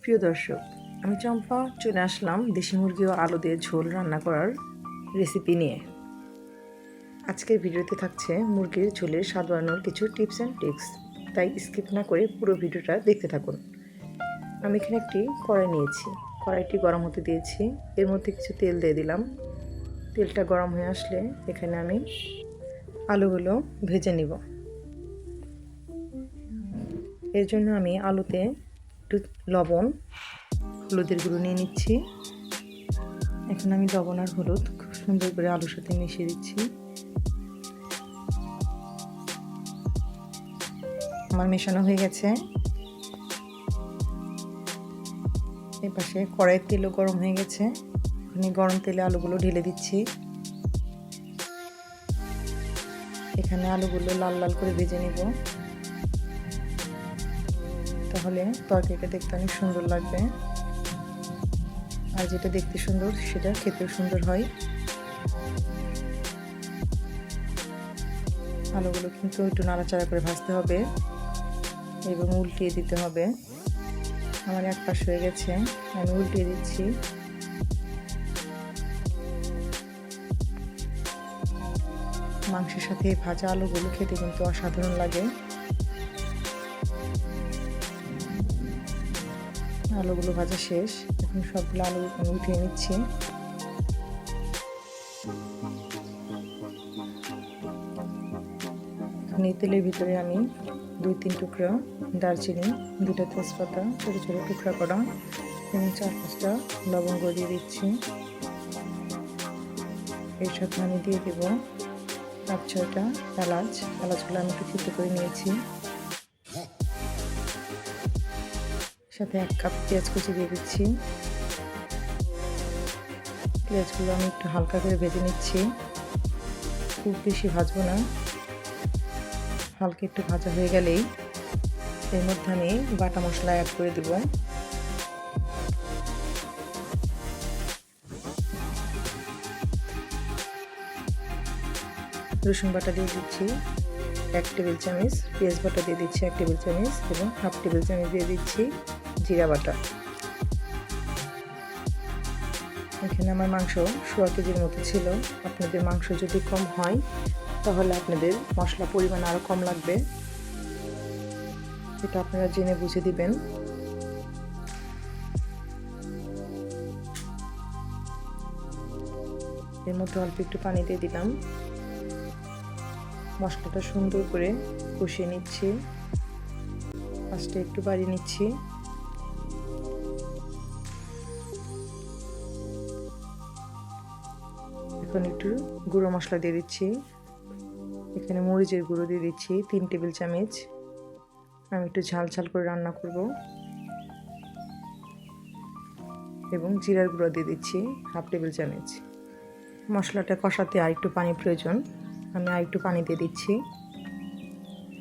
প্রিয় দর্শক, আমি চম্পা চলে আসলাম দেশি মুরগি ও আলু দিয়ে ঝোল রান্না করার রেসিপি নিয়ে। আজকের ভিডিওতে থাকছে মুরগির ঝোলের স্বাদ বাড়ানোর কিছু টিপস অ্যান্ড ট্রিক্স, তাই স্কিপ না করে পুরো ভিডিওটা দেখতে থাকুন। আমি এখানে একটি কড়াই নিয়েছি, কড়াইটি গরম হতে দিয়েছি, এর মধ্যে কিছু তেল দিয়ে দিলাম। তেলটা গরম হয়ে আসলে এখানে আমি আলুগুলো ভেজে নিব। এর জন্য আমি আলুতে একটু লবণ, হলুদের গুঁড়ো নিয়ে নিচ্ছি। এখন আমি লবণ আর হলুদ খুব সুন্দর করে আলুর সাথে মিশিয়ে দিচ্ছি। আমার মেশানো হয়ে গেছে। এই পাশে কড়াইয়ের তেলও গরম হয়ে গেছে। আমি গরম তেলে আলুগুলো ঢেলে দিচ্ছি। এখানে আলুগুলো লাল লাল করে ভেজে নিব, তাহলে তরকারিটা দেখতে অনেক সুন্দর লাগবে। আর যেটা দেখতে সুন্দর সেটা খেতেও সুন্দর হয়। আলুগুলো কিন্তু একটু নাড়াচাড়া করে ভাজতে হবে এবং উল্টিয়ে দিতে হবে। আমার এক পাশ হয়ে গেছে, আমি উল্টিয়ে দিচ্ছি। মাংসের সাথে ভাজা আলুগুলো খেতে কিন্তু অসাধারণ লাগে। আলুগুলো ভাজা শেষ, এখন সবগুলো আলু আমি উঠিয়ে নিচ্ছি। এখন এই তেলের ভিতরে আমি 2-3 টুকরা দারচিনি, 2টা তেজপাতা ছোটো ছোটো টুকরা করা এবং 4-5টা লবঙ্গ দিয়ে দিচ্ছি। এর সাথে আমি দিয়ে দেবো 5-6টা এলাচ। এলাচগুলো আমি একটু থেতো করে নিয়েছি। সাথে 1 কাপ পেঁয়াজ কুচি দিয়ে দিচ্ছি। পেঁয়াজগুলো আমি একটু হালকা করে ভেজে নিচ্ছি, খুব বেশি ভাজবো না। হালকা একটু ভাজা হয়ে গেলেই এর মধ্যে আমি বাটা মশলা অ্যাড করে দেব। রসুন বাটা দিয়ে দিচ্ছি 1 টেবিল চামচ, পেঁয়াজ বাটা দিয়ে দিচ্ছি 1 টেবিল চামচ এবং 1/2 টেবিল চামচ দিয়ে দিচ্ছি জিরা বাটা। এখানে আমার মাংস 1.5 কেজির মতো ছিল। আপনাদের মাংস যদি কম হয় তাহলে আপনাদের মশলা পরিমাণ আরও কম লাগবে, এটা আপনারা জেনে বুঝে দিবেন। এর মধ্যে অল্প একটু পানি দিয়ে দিলাম। মশলাটা সুন্দর করে কষিয়ে নিচ্ছি, ফার্স্টে একটু বাড়িয়ে নিচ্ছি। এখন একটু গুঁড়ো মশলা দিয়ে দিচ্ছি। এখানে মরিচের গুঁড়ো দিয়ে দিচ্ছি 3 টেবিল চামচ। আমি একটু ঝাল ঝাল করে রান্না করব। এবং জিরার গুঁড়ো দিয়ে দিচ্ছি 1/2 টেবিল চামচ। মশলাটা কষাতে আর একটু পানি প্রয়োজন, আমি আর একটু পানি দিয়ে দিচ্ছি।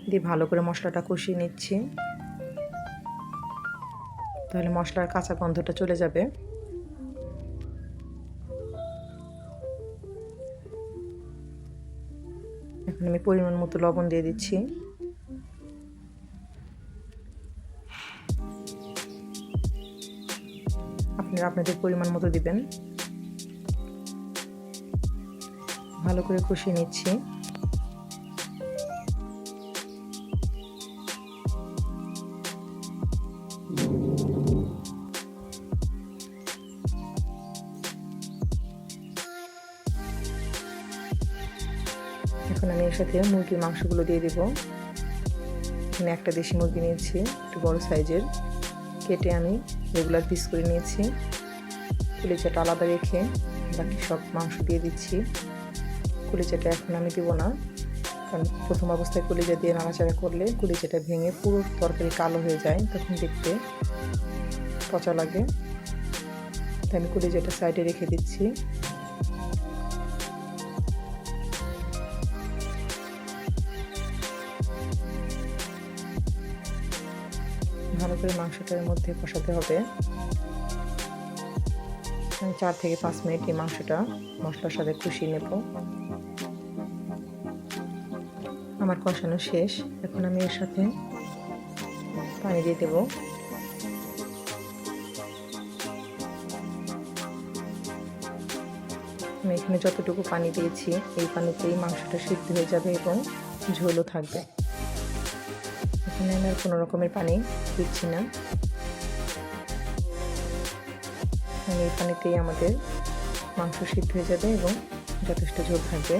দিয়ে ভালো করে মশলাটা কষিয়ে নিচ্ছি, তাহলে মশলার কাঁচা গন্ধটা চলে যাবে। এখন আমি পরিমাণ মতো লবণ দিয়ে দিচ্ছি। আপনারা আপনাদের পরিমাণ মতো দিবেন। ভালো করে কষিয়ে নিচ্ছি। এখন আমি এর সাথে মুরগির মাংসগুলো দিয়ে দেব। এখানে একটা দেশি মুরগি নিয়েছি, একটু বড় সাইজের, কেটে আমি রেগুলার পিস করে নিয়েছি। কলিজাটা আলাদা রেখে বাকি সব মাংস দিয়ে দিচ্ছি। কলিজাটা এখন আমি দেবো না, কারণ প্রথম অবস্থায় কলিজা দিয়ে নাড়াচাড়া করলে কলিজাটা ভেঙে পুরো তরকারি কালো হয়ে যায়, তখন দেখতে পচা লাগে। তাই আমি কলিজাটা সাইডে রেখে দিচ্ছি। ভালো করে মাংসটার মধ্যে কষাতে হবে। 4 থেকে 5 মিনিট এই মাংসটা মশলার সাথে কষিয়ে নেব। আমার কষানো শেষ, এখন আমি এর সাথে পানি দিয়ে দেব। এখানে যতটুকু পানি দিয়েছি এই পানিতেই মাংসটা সিদ্ধ হয়ে যাবে এবং ঝোলও থাকবে। এখানে আমি আর কোনো রকমের পানি দিচ্ছি না, এই পানিতেই আমাদের মাংস সিদ্ধ হয়ে যাবে এবং যথেষ্ট ঝোল থাকবে।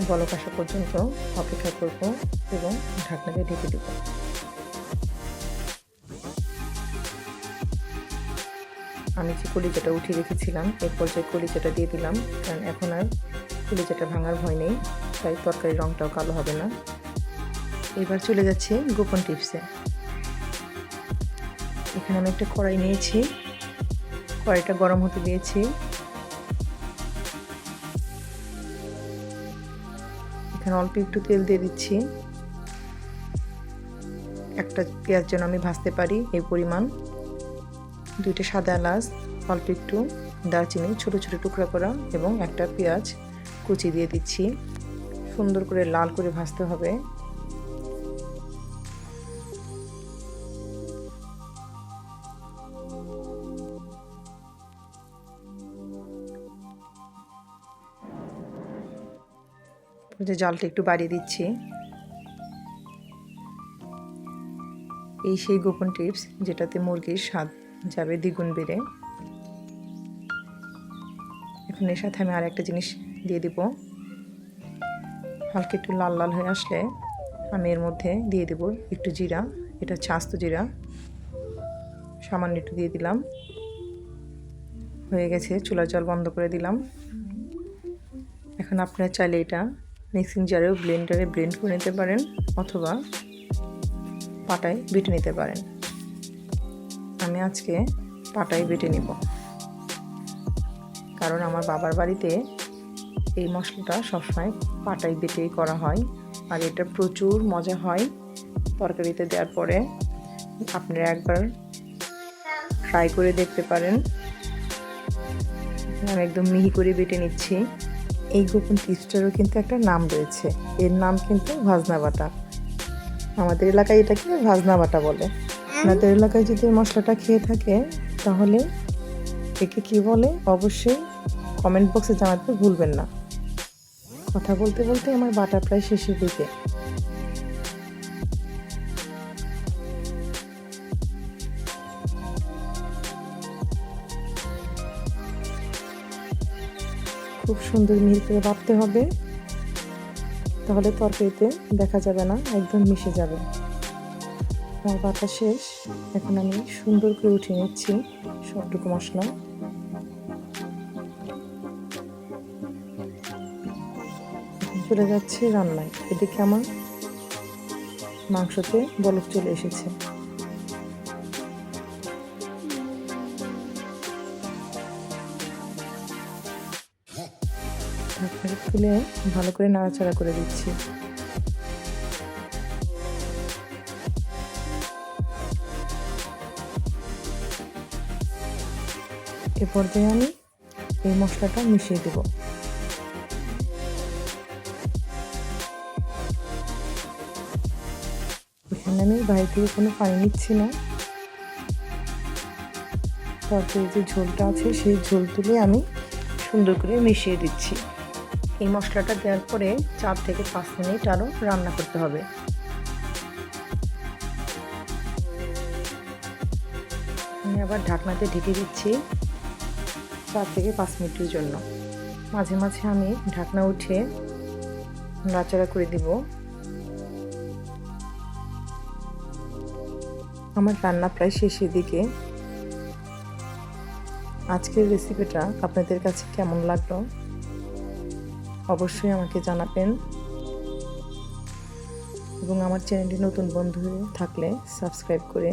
বলক আসা পর্যন্ত অপেক্ষা করব এবং ঢাকনা দিয়ে ঢেকে দেব। আমি যে কলিজাটা উঠিয়ে রেখেছিলাম এর পর্যায়ে কলিজাটা দিয়ে দিলাম, কারণ এখন আর কলিজাটা ভাঙার ভয় নেই, তাই তরকারির রঙটাও কালো হবে না। এবার চলে যাচ্ছে গোপন টিপসে। এখানে আমি একটা কড়াই নিয়েছি, কড়াইটা গরম হতে দিয়েছি। এখানে অল্প একটু তেল দিয়ে দিচ্ছি। একটা পেঁয়াজ যেন আমি ভাজতে পারি এই পরিমাণ, 2টা সাদা এলাচ, অল্প একটু দারচিনি ছোট ছোট টুকরা করা এবং একটা পেঁয়াজ কুচি দিয়ে দিচ্ছি। সুন্দর করে লাল করে ভাজতে হবে। জালটা একটু বাড়িয়ে দিচ্ছি। এই সেই গোপন টিপস যেটাতে মুরগির স্বাদ যাবে দ্বিগুণ বেড়ে। এখন এর সাথে আমি আর একটা জিনিস দিয়ে দিব। হালকা একটু লাল লাল হয়ে আসলে আমি এর মধ্যে দিয়ে দেব একটু জিরা, এটা হচ্ছে আস্ত জিরা, সামান্য একটু দিয়ে দিলাম। হয়ে গেছে, চুলার জল বন্ধ করে দিলাম। এখন আপনারা চাইলে এটা মিক্সিং জারেও ব্লেন্ডারে ব্লেন্ড করে নিতে পারেন অথবা পাটায় বেটে নিতে পারেন। আমি আজকে পাটায় বেটে নিব, কারণ আমার বাবার বাড়িতে এই মশলাটা সবসময় পাটায় বেটেই করা হয়, আর এটা প্রচুর মজা হয় তরকারিতে দেওয়ার পরে। আপনারা একবার ট্রাই করে দেখতে পারেন। আমি একদম মিহি করে বেটে নিচ্ছি। এই গোপন টিপসটারও কিন্তু একটা নাম রয়েছে, এর নাম কিন্তু ভাজনা বাটা। আমাদের এলাকায় এটাকে ভাজনা বাটা বলে। আপনাদের এলাকায় যদি মশলাটা খেয়ে থাকে তাহলে একে কি বলে অবশ্যই কমেন্ট বক্সে জানাতে ভুলবেন না। কথা বলতে বলতে আমার বাটা প্রায় শেষের দিকে। খুব সুন্দর মিহি করে বাটতে হবে, তাহলে তরকারিতে দেখা যাবে না, একদম মিশে যাবে। আমার বাটা শেষ। এখন আমি সুন্দর করে উঠিয়ে নিচ্ছি সবটুকু মশলা। চলে যাচ্ছে রান্নায়। এদিকে আমার মাংসতে বলক চলে এসেছে। ঢাকনা খুলে ভালো করে নাড়াচাড়া করে দিচ্ছি। এ পর্যায়ে আমি এই মশলাটা মিশিয়ে দেব। এখানে আমি বাইরে থেকে কোনো পানি নিচ্ছি না, তরকারির যে ঝোলটা আছে সেই ঝোল তুলে আমি সুন্দর করে মিশিয়ে দিচ্ছি। এই মশলাটা দেওয়ার পরে 4 থেকে 5 মিনিট আরও রান্না করতে হবে। আমি আবার ঢাকনাতে ঢেকে দিচ্ছি 4 থেকে 5 মিনিটের জন্য। মাঝে মাঝে আমি ঢাকনা উঠে নাড়াচাড়া করে দিব। আমার রান্না প্রায় শেষের দিকে। আজকের রেসিপিটা আপনাদের কাছে কেমন লাগলো অবশ্যই আমাকে জানাবেন, এবং আমার চ্যানেলটি নতুন বন্ধু থাকলে সাবস্ক্রাইব করে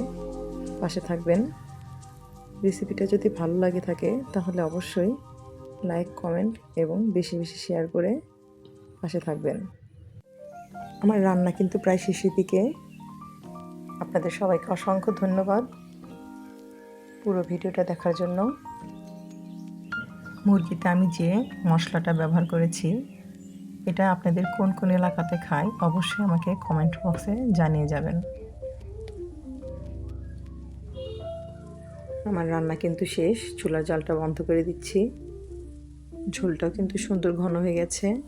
পাশে থাকবেন। রেসিপিটা যদি ভালো লাগে থাকে তাহলে অবশ্যই লাইক, কমেন্ট এবং বেশি বেশি শেয়ার করে পাশে থাকবেন। আমার রান্না কিন্তু প্রায় শেষের দিকে। আপনাদের সবাইকে অসংখ্য ধন্যবাদ পুরো ভিডিওটা দেখার জন্য। মুরগিতে আমি যে মশলাটা ব্যবহার করেছি এটা আপনাদের কোন কোন এলাকাতে খায় অবশ্যই আমাকে কমেন্ট বক্সে জানিয়ে যাবেন। আমার রান্না কিন্তু শেষ, চুলার জালটা বন্ধ করে দিচ্ছি। ঝোলটাও কিন্তু সুন্দর ঘন হয়ে গেছে।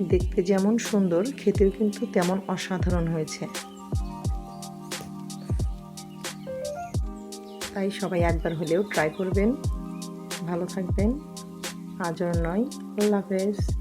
দেখতে যেমন সুন্দর, খেতেও কিন্তু তেমন অসাধারণ হয়েছে। তাই সবাই একবার হলেও ট্রাই করবেন। ভালো থাকবেন। আজ আর নয়, আল্লাহ হাফেজ।